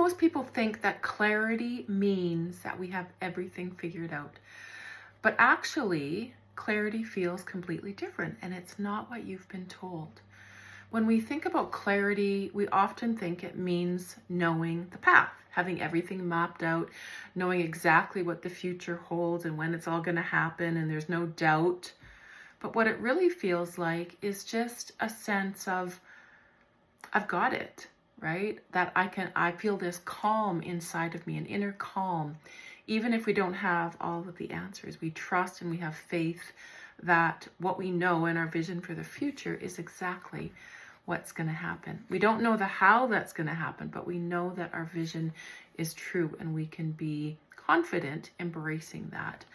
most people think that clarity means that we have everything figured out. But actually, clarity feels completely different, and it's not what you've been told. When we think about clarity, we often think it means knowing the path, having everything mapped out, knowing exactly what the future holds and when it's all going to happen, and there's no doubt. But what it really feels like is just a sense of, I've got it, right? That I feel this calm inside of me, an inner calm. Even if we don't have all of the answers, we trust and we have faith that what we know and our vision for the future is exactly what's going to happen. We don't know the how that's going to happen, but we know that our vision is true and we can be confident embracing that.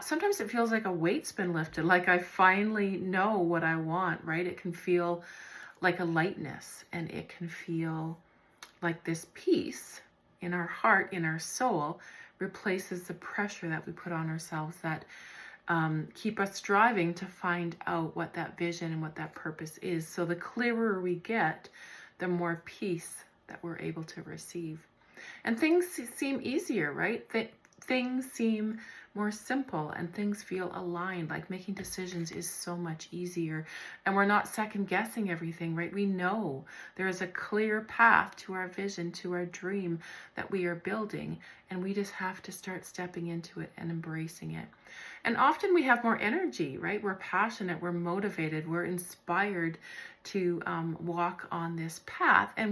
Sometimes it feels like a weight's been lifted, like I finally know what I want, right? It can feel like a lightness, and it can feel like this peace in our heart, in our soul, replaces the pressure that we put on ourselves that keep us striving to find out what that vision and what that purpose is. So the clearer we get, the more peace that we're able to receive. And things seem easier, right? Things seem more simple and things feel aligned. Like making decisions is so much easier, and we're not second guessing everything, right? We know there is a clear path to our vision, to our dream that we are building, and we just have to start stepping into it and embracing it. And often we have more energy, right? We're passionate, we're motivated, we're inspired to walk on this path, and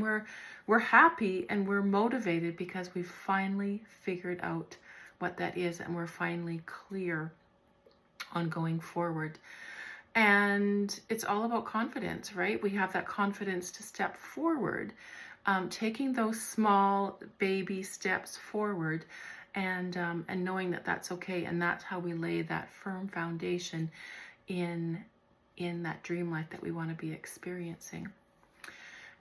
we're happy and we're motivated because we've finally figured out what that is, and we're finally clear on going forward. And it's all about confidence, right? We have that confidence to step forward, taking those small baby steps forward, and knowing that that's okay, and that's how we lay that firm foundation in that dream life that we want to be experiencing.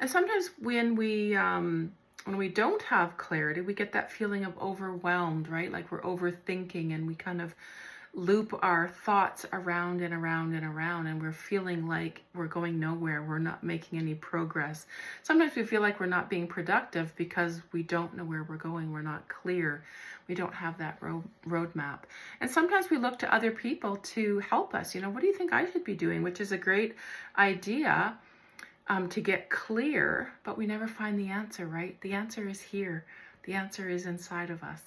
And sometimes when we don't have clarity, we get that feeling of overwhelmed, right? Like we're overthinking, and we kind of loop our thoughts around and around and around, and we're feeling like we're going nowhere. We're not making any progress. Sometimes we feel like we're not being productive because we don't know where we're going. We're not clear. We don't have that roadmap. And sometimes we look to other people to help us. What do you think I should be doing? Which is a great idea. To get clear, but we never find the answer, right? The answer is here. The answer is inside of us.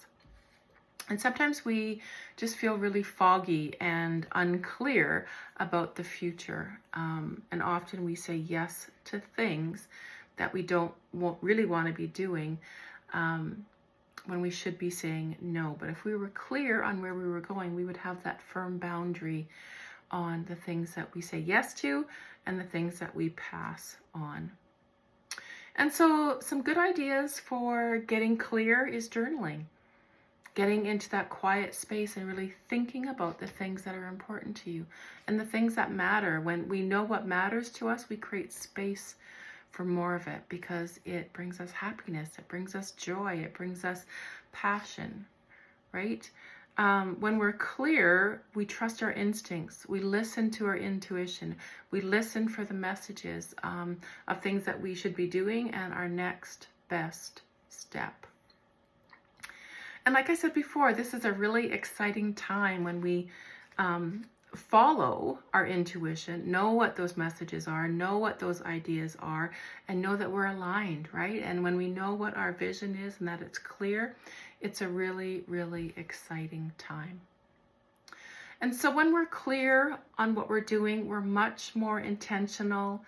And sometimes we just feel really foggy and unclear about the future. And often we say yes to things that we won't really want to be doing when we should be saying no. But if we were clear on where we were going, we would have that firm boundary on the things that we say yes to and the things that we pass on. And so some good ideas for getting clear is journaling. Getting into that quiet space and really thinking about the things that are important to you and the things that matter. When we know what matters to us, we create space for more of it because it brings us happiness, it brings us joy, it brings us passion, right? When we're clear, we trust our instincts. We listen to our intuition. We listen for the messages of things that we should be doing and our next best step. And like I said before, this is a really exciting time when we follow our intuition, know what those messages are, know what those ideas are, and know that we're aligned, right? And when we know what our vision is and that it's clear, it's a really, really exciting time. And so when we're clear on what we're doing, we're much more intentional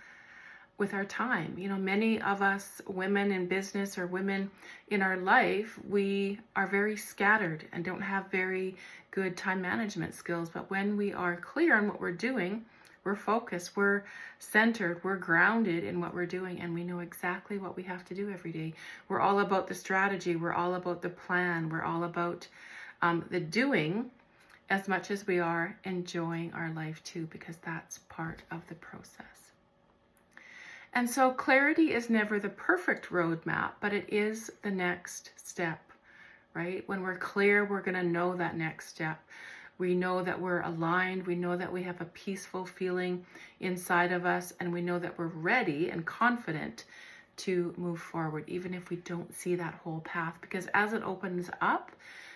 with our time. Many of us women in business or women in our life, we are very scattered and don't have very good time management skills. But when we are clear on what we're doing, we're focused, we're centered, we're grounded in what we're doing, and we know exactly what we have to do every day. We're all about the strategy, we're all about the plan, we're all about the doing as much as we are enjoying our life too, because that's part of the process. And so clarity is never the perfect roadmap, but it is the next step, right? When we're clear, we're going to know that next step. We know that we're aligned. We know that we have a peaceful feeling inside of us, and we know that we're ready and confident to move forward, even if we don't see that whole path. Because as it opens up,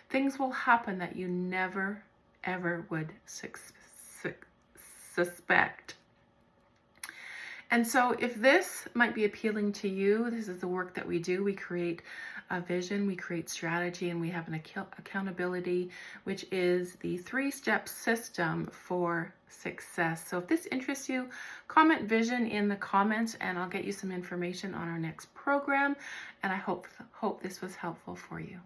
things will happen that you never, ever would suspect. And so if this might be appealing to you, this is the work that we do. We create a vision, we create strategy, and we have an accountability, which is the 3-step system for success. So if this interests you, comment vision in the comments and I'll get you some information on our next program. And I hope this was helpful for you.